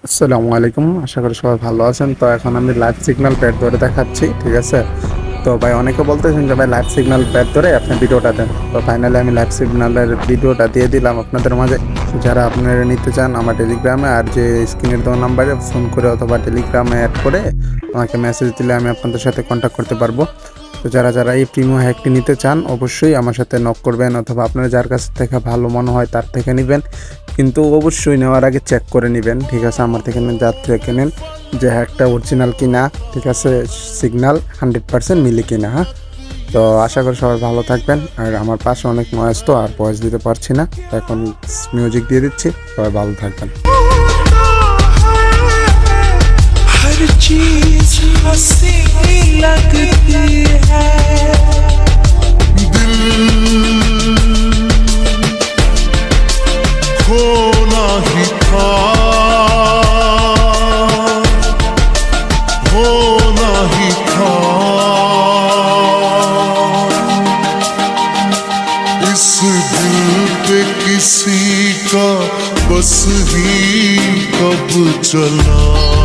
আসসালামু আলাইকুম, আশা করি সবাই ভালো আছেন। তো এখন আমি লাইভ সিগন্যাল প্যাড ধরে দেখাচ্ছি, ঠিক আছে? তো ভাই অনেকে বলতেছেন যে ভাই লাইভ সিগন্যাল প্যাড ধরে আপনি ভিডিওটা দেন। তো ফাইনালি আমি লাইভ সিগন্যালের ভিডিওটা দিয়ে দিলাম আপনাদের মাঝে। যারা আপনারা নিতে চান আমার টেলিগ্রামে আর যে স্ক্রিনের দেওয়া নাম্বারে ফোন করে অথবা টেলিগ্রামে অ্যাড করে আমাকে মেসেজ দিলে আমি আপনাদের সাথে কন্ট্যাক্ট করতে পারবো। তো যারা এই প্রিমিয়াম হ্যাকটি নিতে চান অবশ্যই আমার সাথে নক করবেন, অথবা আপনারা যার কাছ থেকে ভালো মনে হয় তার থেকে নেবেন। কিন্তু অবশ্যই নেওয়ার আগে চেক করে নেবেন, ঠিক আছে? আমার থেকে নেন, যার থেকে নেন, যে হ্যাকটা অরিজিনাল কি না, ঠিক আছে? সিগন্যাল 100% মিলে কি না, হ্যাঁ? তো আশা করি সবাই ভালো থাকবেন। আর আমার পাশে অনেক নয়েজ, তো আর ভয়েস দিতে পারছি না, তো এখন মিউজিক দিয়ে দিচ্ছি। সবাই ভালো থাকবেন। हर चीज हंसी लगती है, दिल खोना ही था, होना ही था, इस दिल पे किसी का बस ही कब चला।